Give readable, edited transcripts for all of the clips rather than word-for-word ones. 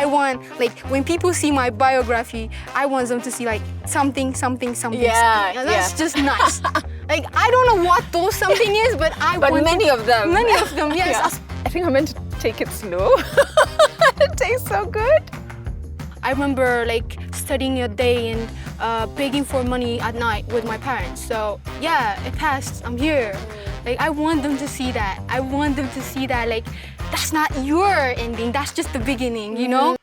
I want, like, when people see my biography, I want them to see like something. Yeah, And that's just nice. Like, I don't know what those something is, but But many of them. Many of them, yes. Yeah. I think I'm meant to take it slow. It tastes so good. I remember like studying a day and begging for money at night with my parents. So yeah, it passed. I'm here. Like, I want them to see that. I want them to see that, like, that's not your ending. That's just the beginning, you know?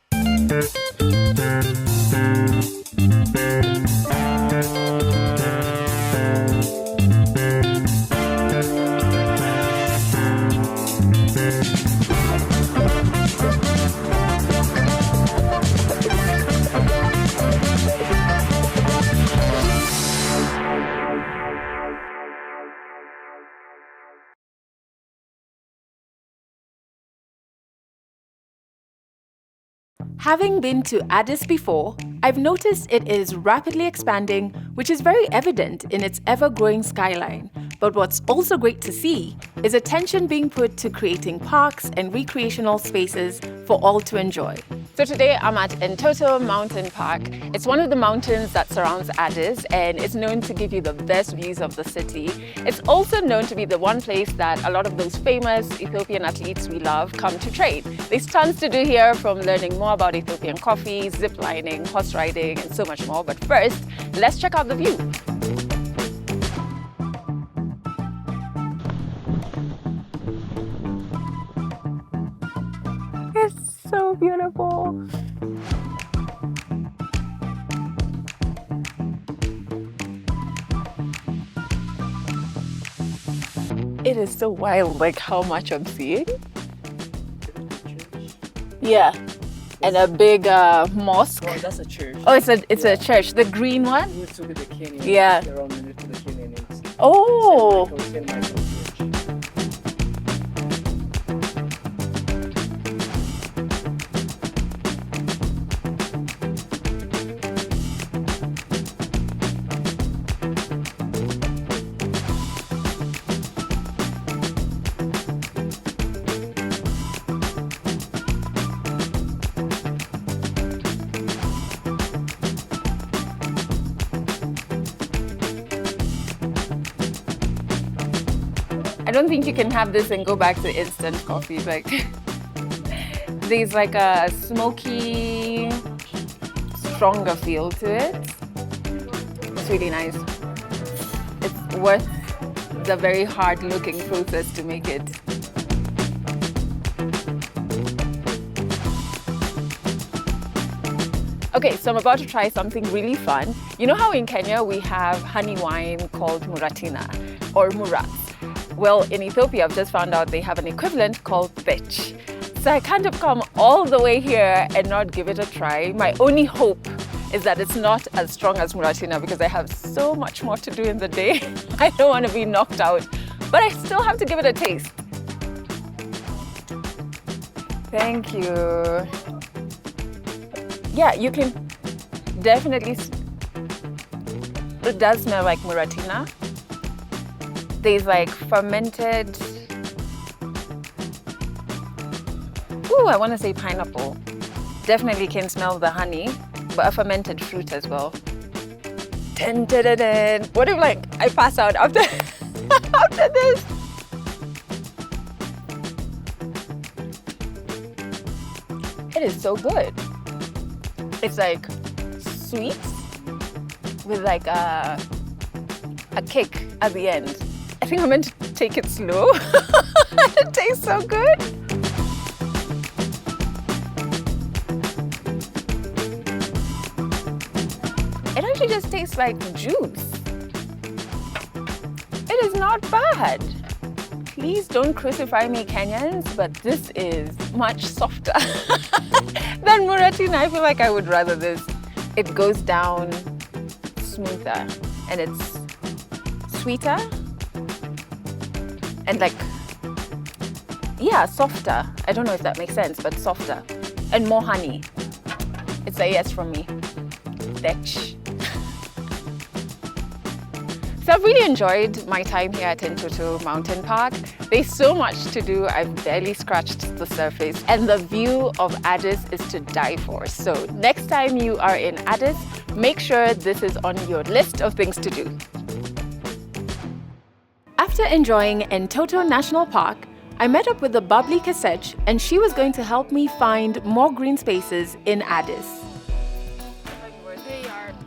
Having been to Addis before, I've noticed it is rapidly expanding, which is very evident in its ever-growing skyline. But what's also great to see is attention being put to creating parks and recreational spaces for all to enjoy. So today I'm at Entoto Mountain Park. It's one of the mountains that surrounds Addis and it's known to give you the best views of the city. It's also known to be the one place that a lot of those famous Ethiopian athletes we love come to train. There's tons to do here, from learning more about Ethiopian coffee, zip lining, horse riding, and so much more. But first, let's check out the view. It's so beautiful. It is so wild, like how much I'm seeing. Yeah, and a big mosque. Oh, that's a church. Oh, it's a church. The green one. We took the canyon. Yeah. Around the to the canyon. Oh. St. Michael's Church. I don't think you can have this and go back to instant coffee. Like, there's like a smoky, stronger feel to it. It's really nice. It's worth the very hard-looking process to make it. Okay, so I'm about to try something really fun. You know how in Kenya we have honey wine called muratina or murat? Well, in Ethiopia, I've just found out they have an equivalent called thech. So I can't have come all the way here and not give it a try. My only hope is that it's not as strong as muratina because I have so much more to do in the day. I don't want to be knocked out, but I still have to give it a taste. Thank you. Yeah, you can definitely, it does smell like muratina. There's like fermented, I want to say pineapple. Definitely can smell the honey, but a fermented fruit as well. Dun, dun, dun, dun. What if like I pass out after, after this? It is so good. It's like sweet with like a kick at the end. I think I'm meant to take it slow. It tastes so good. It actually just tastes like juice. It is not bad. Please don't crucify me, Kenyans, but this is much softer than muratina. I feel like I would rather this. It goes down smoother and it's sweeter and like, yeah, softer. I don't know if that makes sense, but softer and more honey. It's a yes from me. Thech. So I've really enjoyed my time here at Entoto Mountain Park. There's so much to do. I've barely scratched the surface. And the view of Addis is to die for. So next time you are in Addis, make sure this is on your list of things to do. After enjoying Entoto National Park, I met up with the bubbly Kasech, and she was going to help me find more green spaces in Addis.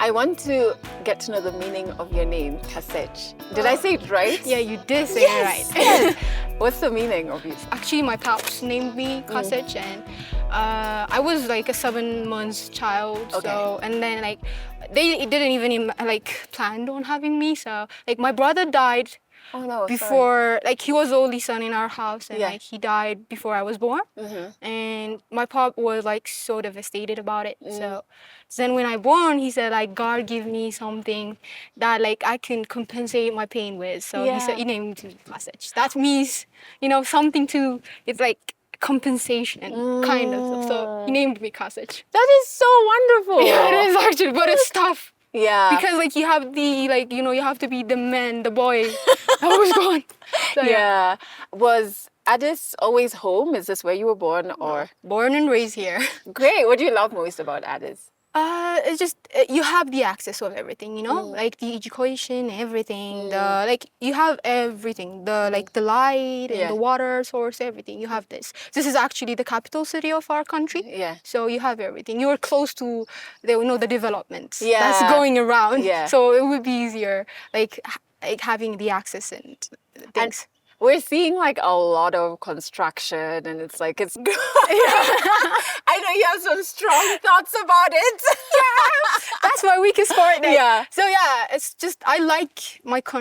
I want to get to know the meaning of your name, Kasech. Did I say it right? Yeah, you did say it right. Yes. What's the meaning of it? Actually, my pops named me Kasech, and I was like a 7 months child. Okay. So, and then like they didn't even like planned on having me. So like my brother died Oh no, before, like he was the only son in our house, and Yeah. like he died before I was born. And my pop was like so devastated about it. So then when I born, he said like God give me something that like I can compensate my pain with. So he said he named me Kasech. That means, you know, something to, it's like compensation kind of. So he named me Kasech. That is so wonderful. Yeah, it is actually, but it's tough. Yeah. Because like you have the, like, you know, you have to be the man, the boy that was gone. So, Yeah. Was Addis always home? Is this where you were born or? Born and raised here. Great. What do you love most about Addis? It's just you have the access of everything, you know, like the education, everything. The like you have everything. The like the light and the water source, everything. You have this. This is actually the capital city of our country. Yeah. So you have everything. You are close to the, you know, the developments that's Yeah. going around. Yeah. So it would be easier, like having the access and things. We're seeing like a lot of construction and it's like, it's good. I know you have some strong thoughts about it. That's my weakest part. Like. Yeah. So yeah, it's just I like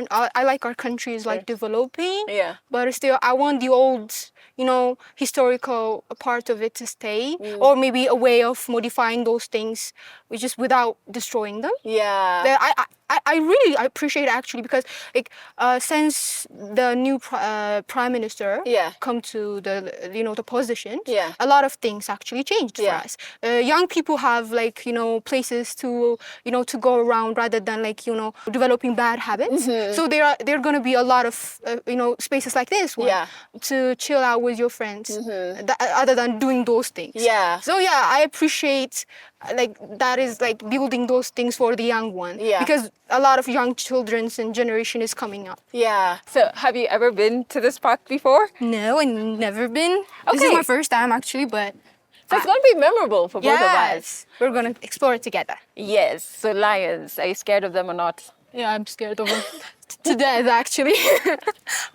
I like our country is like developing. Yeah. But still, I want the old, you know, historical part of it to stay, or maybe a way of modifying those things, which is without destroying them. Yeah. That I really appreciate actually, because like since the new prime minister come to the, you know, the position, a lot of things actually changed for us. Young people have like, you know, places to, you know, to go around rather than like, you know, developing bad habits. So there are going to be a lot of you know, spaces like this one to chill out with your friends, other than doing those things. Yeah. So yeah, I appreciate like that is like building those things for the young one, because a lot of young children's and generation is coming up. Yeah. So have you ever been to this park before? No, I've never been. This is my first time actually, but so it's going to be memorable for both of us. We're going to explore it together. Yes. So lions, are you scared of them or not? Yeah, I'm scared of them to death actually.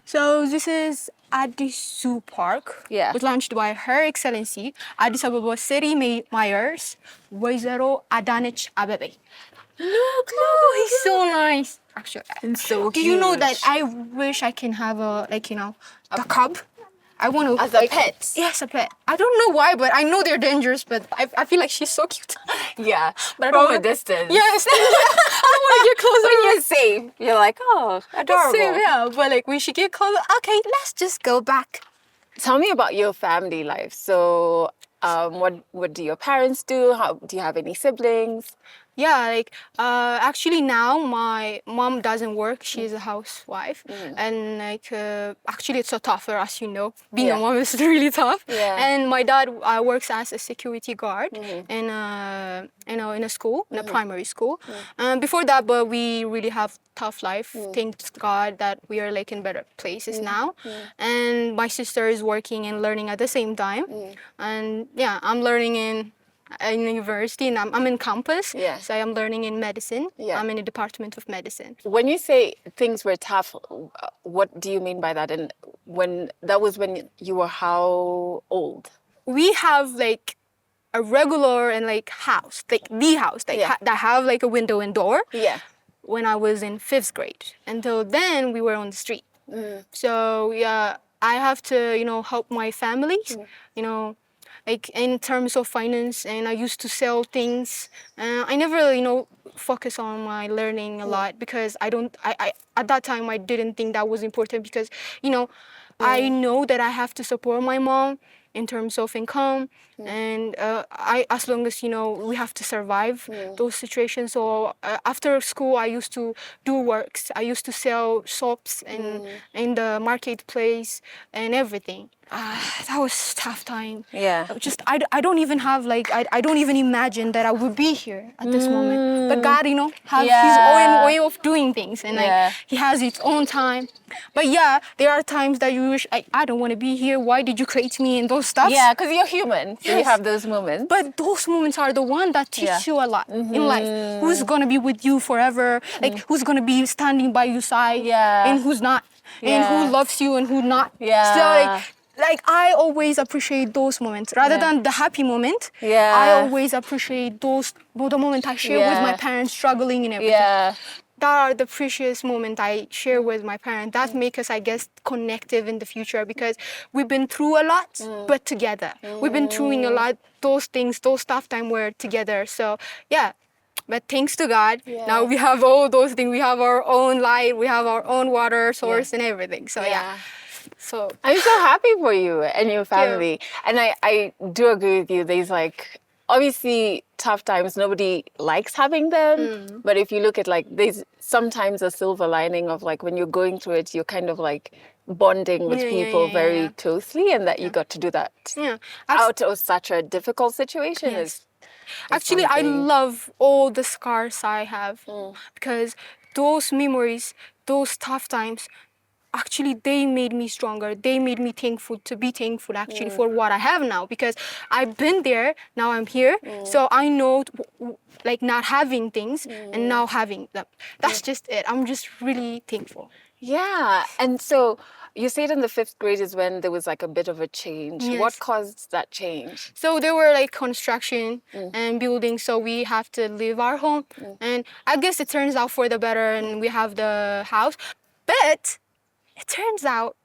So this is Addis Zoo Park, was launched by Her Excellency Addis Ababa City Mayors Waziro Adanich Abebe. Look, he's so nice. Actually, and so do you know that I wish I can have a, like, you know, a cub? I want to, as a pet. Yes, a pet. I don't know why, but I know they're dangerous, but I feel like she's so cute. Yeah, but from a distance. Yes, I don't want to get closer. When you're safe, you're like, oh, adorable. Safe, yeah, but like when she get closer, okay, let's just go back. Tell me about your family life. So, what do your parents do? How do you have any siblings? Yeah, like actually now my mom doesn't work. She's a housewife, and like actually it's so tough for us, you know. Being a mom is really tough. And my dad works as a security guard in you know, in a school, in a primary school. Before that, but we really have tough life. Thank God that we are like in better places now. And my sister is working and learning at the same time. And yeah, I'm learning in university, and I'm in campus. So I'm learning in medicine. I'm in the Department of Medicine. When you say things were tough, what do you mean by that? And when that was when you were how old? We have like a regular and like house, like the house, like that have like a window and door. When I was in 5th grade. Until then, we were on the street. So yeah, I have to, you know, help my family, you know, like in terms of finance, and I used to sell things. I never, you know, focus on my learning a lot, because I at that time I didn't think that was important, because, you know, I know that I have to support my mom in terms of income, and as long as we have to survive those situations. So after school, I used to do works. I used to sell soaps in the marketplace and everything. That was tough time. Yeah. Just I don't even have I don't even imagine that I would be here at this moment. But God, has His own way of doing things, and He has His own time. But yeah, there are times that you wish I don't want to be here. Why did you create me and those stuff? Yeah, because you're human, so you Yes. have those moments. But those moments are the one that teach you a lot in life. Who's gonna be with you forever? Like who's gonna be standing by your side? Yeah. And who's not? And who loves you and who not? Yeah. So like I always appreciate those moments rather than the happy moment. Yeah. I always appreciate the moment I share with my parents struggling and everything. Yeah. That are the precious moments I share with my parents. That make us, I guess, connective in the future because we've been through a lot, but together. We've been through a lot. Those things, those tough times were together. So yeah. But thanks to God, now we have all those things. We have our own light. We have our own water source and everything. So yeah. So I'm so happy for you and your family. And I do agree with you. There's obviously tough times, nobody likes having them. But if you look at there's sometimes a silver lining of when you're going through it, you're kind of bonding with people very closely, and that you got to do that out of such a difficult situation is actually, I something. love all the scars I have because those memories, those tough times, actually they made me stronger. They made me thankful to be thankful actually for what I have now because I've been there, now I'm here. So I know not having things and now having them. That's just it. I'm just really thankful. Yeah. And so you said in the 5th grade is when there was a bit of a change. Yes. What caused that change? So there were construction and building, so we have to leave our home. And I guess it turns out for the better and we have the house. But it turns out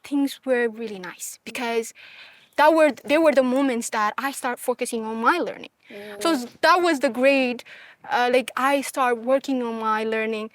things were really nice because they were the moments that I start focusing on my learning. So that was the grade, I start working on my learning,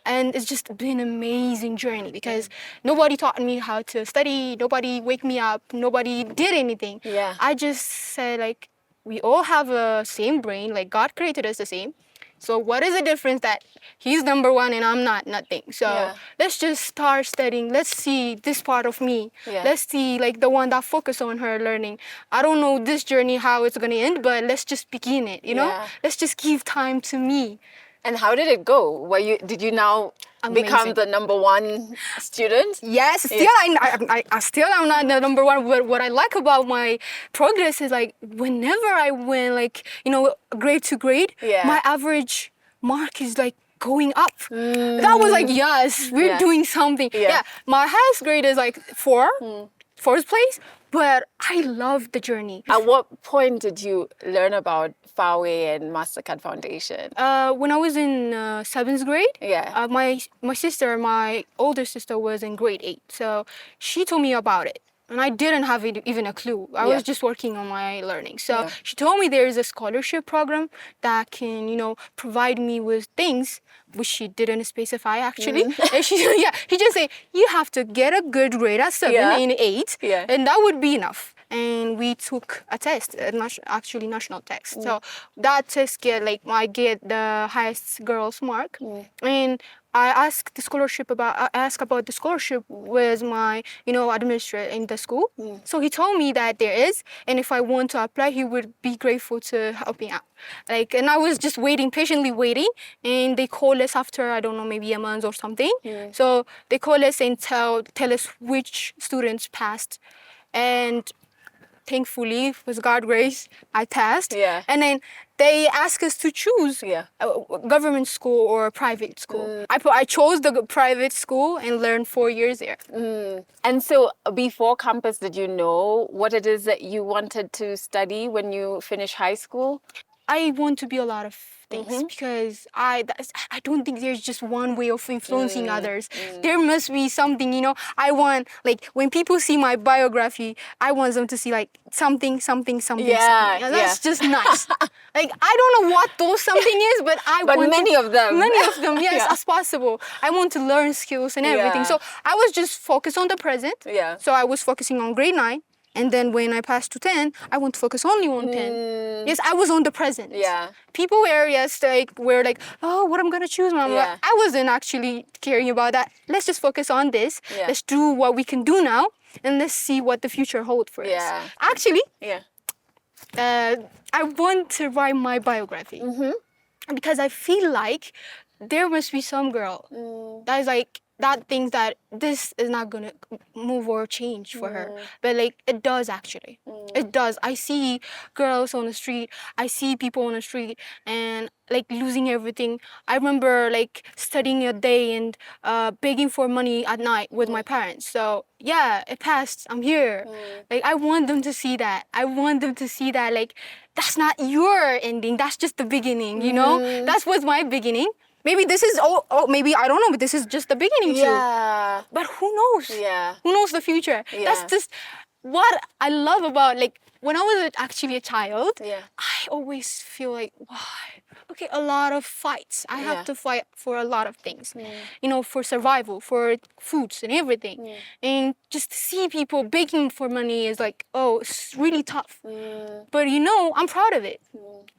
and it's just been an amazing journey because nobody taught me how to study, nobody wake me up, nobody did anything. Yeah. I just said we all have a same brain, God created us the same. So what is the difference that he's number one and I'm not nothing? So let's just start studying. Let's see this part of me. Yeah. Let's see the one that focus on her learning. I don't know this journey how it's gonna end, but let's just begin it. Yeah. Let's just give time to me. And how did it go? Did you now become the number 1 student? Yes, still I still am not the number one. But what I like about my progress is whenever I went grade to grade, my average mark is going up. That was yes, we're doing something. Yeah, my highest grade is 4, 4th place. But I love the journey. At what point did you learn about FAWE and MasterCard Foundation? When I was in 7th grade, my sister, my older sister, was in grade 8. So she told me about it. And I didn't have even a clue. I was just working on my learning. So she told me there is a scholarship program that can, provide me with things, which she didn't specify actually. And she just said, you have to get a good grade at 7 and 8, and that would be enough. And we took a test, actually national test. So that test I get the highest girls mark. And I asked about the scholarship with my, administrator in the school. So he told me that there is, and if I want to apply, he would be grateful to help me out. And I was just patiently waiting, and they call us after, I don't know, maybe a month or something. So they call us and tell us which students passed. And thankfully, with God's grace, I passed. And then they ask us to choose a government school or a private school. I chose the private school and learned 4 years there. And so before campus, did you know what it is that you wanted to study when you finish high school? I want to be a lot of things because I don't think there's just one way of influencing others. There must be something, I want, when people see my biography, I want them to see something. And that's just nice. I don't know what those something is, but want many of them. Many of them, yes, as possible. I want to learn skills and everything. So I was just focused on the present. So I was focusing on grade 9. And then when I passed to 10, I want to focus only on 10. Yes, I was on the present. Yeah. People were like, oh, what I'm gonna choose? And I'm like, Yeah. I wasn't actually caring about that. Let's just focus on this. Yeah. Let's do what we can do now, and let's see what the future holds for Yeah. us. Actually, Yeah. I want to write my biography because I feel like there must be some girl that is like that thinks that this is not gonna move or change for her, but like it does actually. It does. I see girls on the street. I see people on the street and like losing everything. I remember like studying a day and begging for money at night with my parents. So yeah, it passed. I'm here. Like I want them to see that. I want them to see that like that's not your ending. That's just the beginning. You know, that was my beginning. Maybe this is maybe I don't know, but this is just the beginning too. Yeah. But who knows? Yeah. Who knows the future? Yeah. That's just what I love about like when I was actually a child. Yeah. I always feel like why? Okay, a lot of fights. I have Yeah. to fight for a lot of things. You know, for survival, for foods and everything. And just to see people begging for money is like, oh, it's really tough. But you know, I'm proud of it.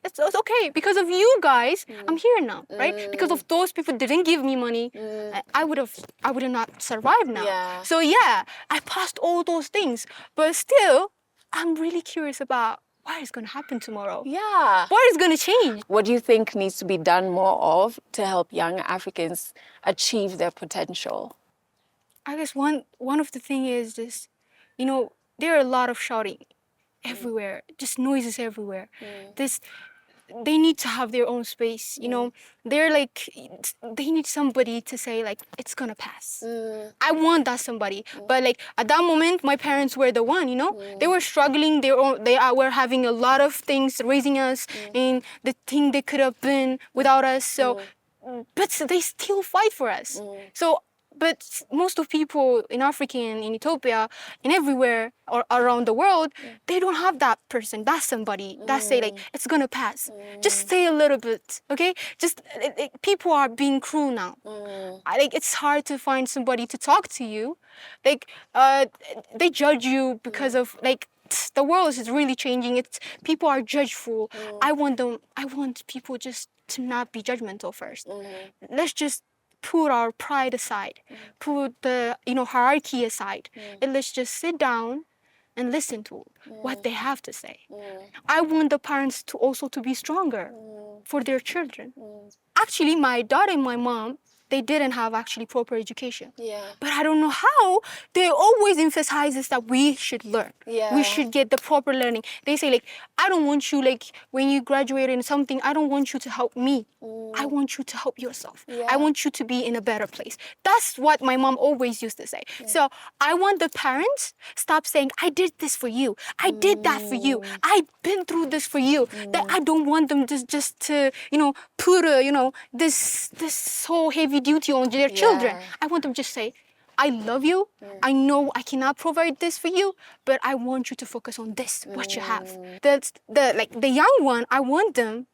It's okay because of you guys. I'm here now, right? Because of those people didn't give me money, I would not survive now. Yeah. So yeah, I passed all those things, but still, I'm really curious about what is going to happen tomorrow. Yeah. What is going to change? What do you think needs to be done more of to help young Africans achieve their potential? I guess one of the thing is just, you know, there are a lot of shouting everywhere, just noises everywhere. They need to have their own space, you know. They're like, they need somebody to say like, it's gonna pass. I want that somebody. But like at that moment, my parents were the one, you know. They were struggling. They were having a lot of things raising us, and the thing they could have been without us. So, but they still fight for us. So. But most of people in Africa and in Ethiopia and everywhere or around the world, they don't have that person, that somebody that say like, it's gonna pass. Just stay a little bit, okay? Just, people are being cruel now. Like, it's hard to find somebody to talk to you. Like, they judge you because of like, the world is really changing. People are judgeful. I want people just to not be judgmental first. Let's just put our pride aside, put the hierarchy aside, and let's just sit down and listen to what they have to say. I want the parents to also to be stronger for their children. Actually, my dad and my mom, they didn't have actually proper education. But I don't know how. They always emphasize this that we should learn. We should get the proper learning. They say like, I don't want you like when you graduate in something, I don't want you to help me. I want you to help yourself. I want you to be in a better place. That's what my mom always used to say. So I want the parents stop saying, I did this for you. I did that for you. I've been through this for you. That I don't want them just to, put this so heavy duty on their children. I want them to just say, I love you. I know I cannot provide this for you, but I want you to focus on this, what you have. The young one, I want them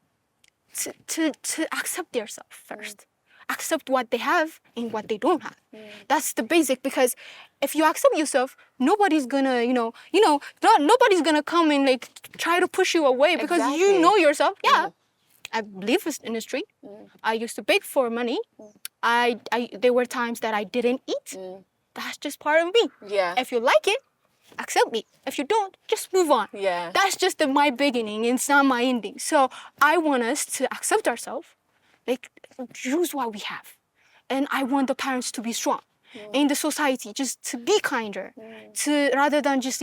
to accept themselves first. Accept what they have and what they don't have. That's the basic, because if you accept yourself, nobody's gonna, nobody's gonna come and like try to push you away because you know yourself. Yeah. I live in the street. I used to beg for money. There were times that I didn't eat. That's just part of me. If you like it, accept me. If you don't, just move on. That's just my beginning. It's not my ending. So I want us to accept ourselves, like use what we have, and I want the parents to be strong. In the society, just to be kinder, to rather than just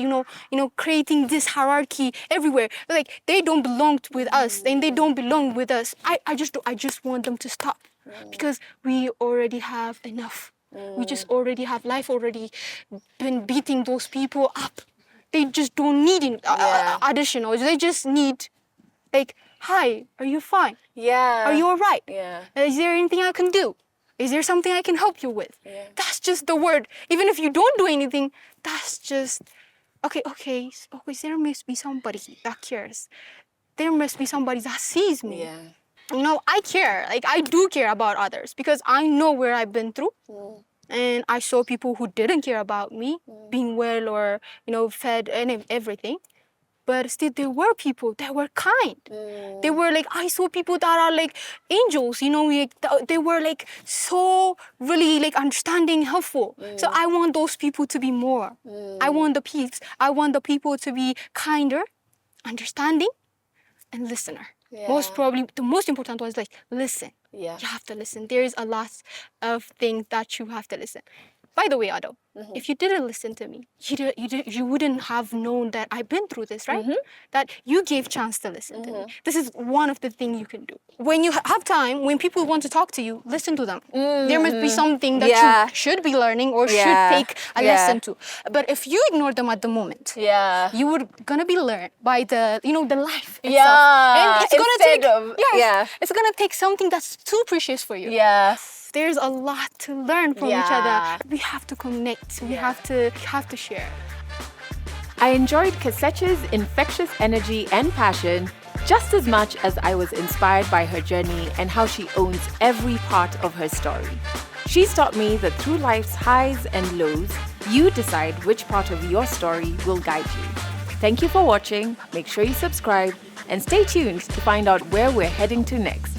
creating this hierarchy everywhere. Like they don't belong with us, and they don't belong with us. I just want them to stop, because we already have enough. We just already have life already been beating those people up. They just don't need additional. They just need like, hi, are you fine? Are you all right? Is there anything I can do? Is there something I can help you with? That's just the word. Even if you don't do anything, that's just, okay, there must be somebody that cares. There must be somebody that sees me. I care. Like, I do care about others because I know where I've been through. and I saw people who didn't care about me being well or, fed and everything. But still, there were people that were kind. They were like, I saw people that are like angels, they were like so really like understanding, helpful. So I want those people to be more. I want the people to be kinder, understanding, and listener. Most probably, the most important one is like, listen. Yeah. You have to listen. There is a lot of things that you have to listen. By the way, Ado, if you didn't listen to me, you wouldn't have known that I've been through this, right? That you gave chance to listen to me. This is one of the things you can do. When you have time, when people want to talk to you, listen to them. There must be something that you should be learning or should take a lesson to. But if you ignore them at the moment, you were gonna be learned by the life itself. And it's gonna it's gonna take something that's too precious for you. There's a lot to learn from each other. We have to connect. We have to share. I enjoyed Kasechi's infectious energy and passion just as much as I was inspired by her journey and how she owns every part of her story. She's taught me that through life's highs and lows, you decide which part of your story will guide you. Thank you for watching. Make sure you subscribe and stay tuned to find out where we're heading to next.